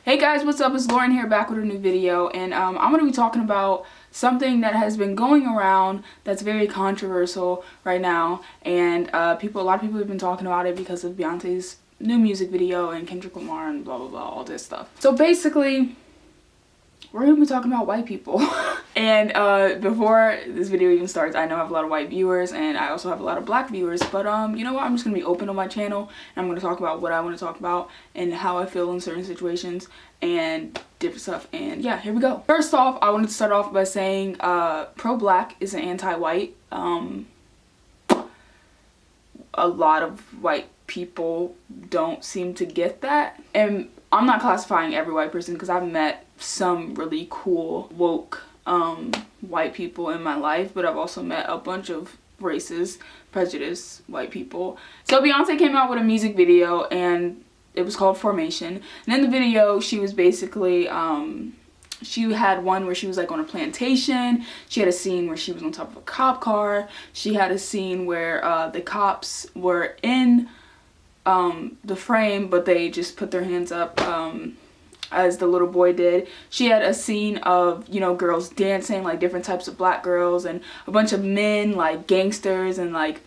Hey guys, what's up? It's Lauren here, back with a new video, and I'm going to be talking about something that has been going around that's very controversial right now, and a lot of people have been talking about it because of Beyonce's new music video and Kendrick Lamar and blah blah blah, all this stuff. So basically, we're going to be talking about white people. And before this video even starts, I know I have a lot of white viewers and I also have a lot of black viewers, but you know what, I'm just going to be open on my channel and I'm going to talk about what I want to talk about and how I feel in certain situations and different stuff. And yeah, here we go. First off, I wanted to start off by saying pro-black is an anti-white. A lot of white people don't seem to get that, and I'm not classifying every white person because I've met some really cool woke white people in my life, but I've also met a bunch of racist, prejudiced white people. So Beyonce came out with a music video and it was called Formation, and in the video she was basically she had one where she was like on a plantation. She had a scene where she was on top of a cop car. She had a scene where the cops were in the frame, but they just put their hands up as the little boy did. She had a scene of, you know, girls dancing, like different types of black girls, and a bunch of men, like gangsters and like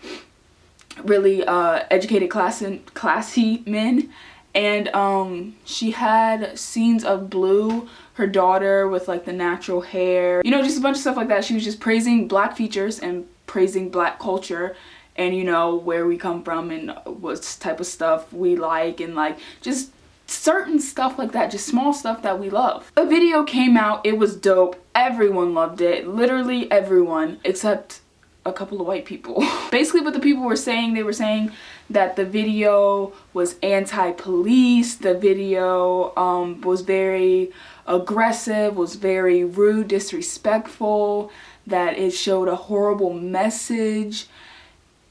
really educated, classy men. And she had scenes of Blue, her daughter, with like the natural hair, you know, just a bunch of stuff like that. She was just praising black features and praising black culture, and you know, where we come from and what type of stuff we like, and like just certain stuff like that, just small stuff that we love. A video came out, it was dope, everyone loved it, literally everyone except a couple of white people. Basically what the people were saying, they were saying that the video was anti-police, the video was very aggressive, was very rude, disrespectful, that it showed a horrible message.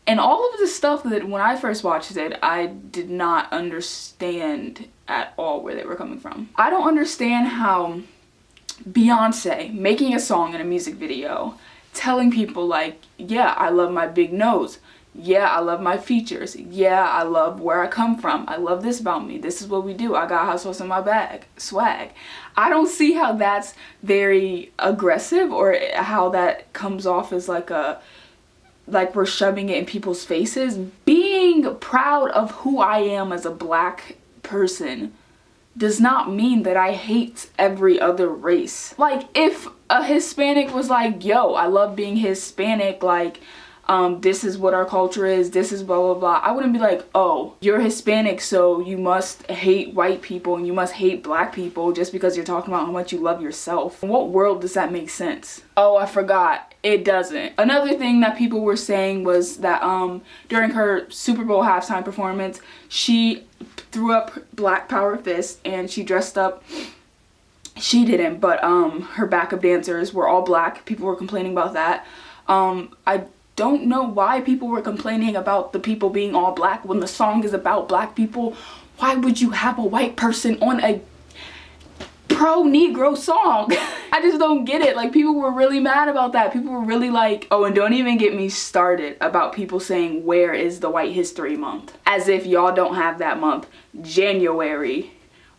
And all of the stuff that when I first watched it, I did not understand at all where they were coming from. I don't understand how Beyonce making a song in a music video, telling people like, yeah, I love my big nose. Yeah, I love my features. Yeah, I love where I come from. I love this about me. This is what we do. I got hot sauce in my bag. Swag. I don't see how that's very aggressive or how that comes off as like we're shoving it in people's faces. Being proud of who I am as a black person does not mean that I hate every other race. Like, if a Hispanic was like, yo, I love being Hispanic, like, this is what our culture is, this is blah blah blah, I wouldn't be like, oh, you're Hispanic, so you must hate white people and you must hate black people just because you're talking about how much you love yourself. In what world does that make sense? Oh, I forgot, it doesn't. Another thing that people were saying was that during her Super Bowl halftime performance, she threw up black power fist and she dressed up. She didn't, but her backup dancers were all black. People were complaining about that. I don't know why people were complaining about the people being all black when the song is about black people. Why would you have a white person on a pro-Negro song? I just don't get it. Like, people were really mad about that. People were really like, oh, and don't even get me started about people saying, where is the White History Month? As if y'all don't have that month. January,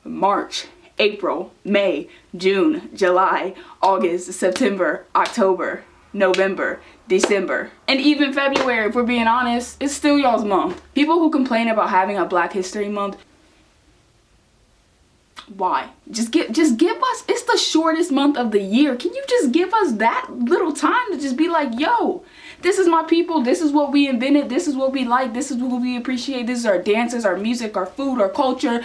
March, April, May, June, July, August, September, October, November, December, and even February, if we're being honest, it's still y'all's month. People who complain about having a Black History Month, why? Just give us, it's the shortest month of the year. Can you just give us that little time to just be like, yo, this is my people, this is what we invented, this is what we like, this is what we appreciate, this is our dances, our music, our food, our culture,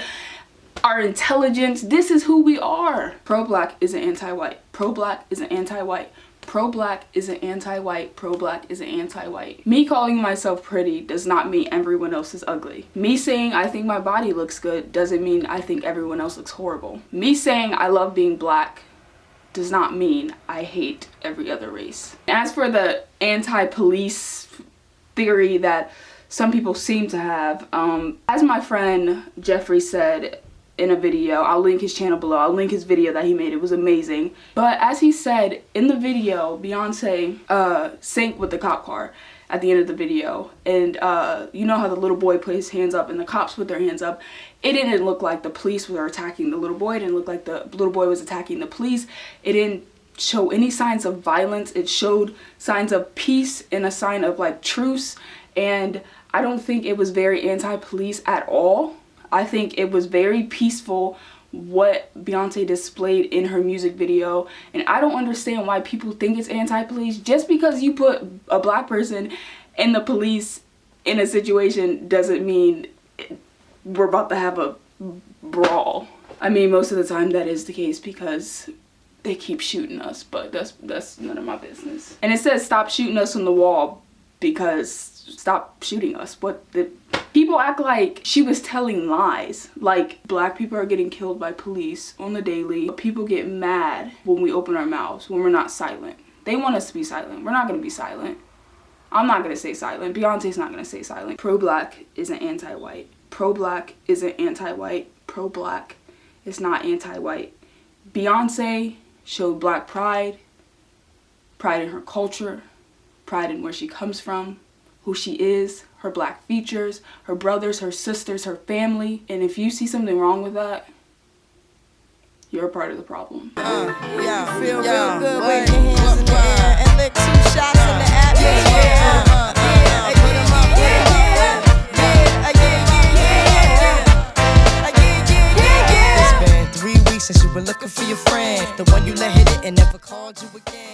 our intelligence, this is who we are. Pro-black is an anti-white. Pro-black is an anti-white. Pro-black is an anti-white. Pro-black is an anti-white. Me calling myself pretty does not mean everyone else is ugly. Me saying I think my body looks good doesn't mean I think everyone else looks horrible. Me saying I love being black does not mean I hate every other race. As for the anti-police theory that some people seem to have, as my friend Jeffrey said in a video, I'll link his channel below, I'll link his video that he made, it was amazing. But as he said in the video, Beyonce sank with the cop car. at the end of the video. And you know how the little boy put his hands up and the cops put their hands up. It didn't look like the police were attacking the little boy. It didn't look like the little boy was attacking the police. It didn't show any signs of violence. It showed signs of peace and a sign of like truce. And I don't think it was very anti-police at all. I think it was very peaceful what Beyonce displayed in her music video. And I don't understand why people think it's anti-police. Just because you put a black person in the police in a situation doesn't mean we're about to have a brawl. I mean, most of the time that is the case because they keep shooting us, but that's none of my business. And it says stop shooting us on the wall because stop shooting us. What the people act like she was telling lies. Like black people are getting killed by police on the daily. People get mad when we open our mouths, when we're not silent. They want us to be silent. We're not gonna be silent. I'm not gonna say silent. Beyonce's not gonna say silent. Pro-black isn't anti-white. Pro-black isn't anti-white. Pro-black is not anti-white. Beyonce showed black pride, pride in her culture, pride in where she comes from, who she is, her black features, her brothers, her sisters, her family. And if you see something wrong with that, you're a part of the problem. Yeah, feel real good, wave your hands in the air and lick 2 shots in the atmosphere. It's been 3 weeks since you were looking for your friend, the one you let hit it and never called you again.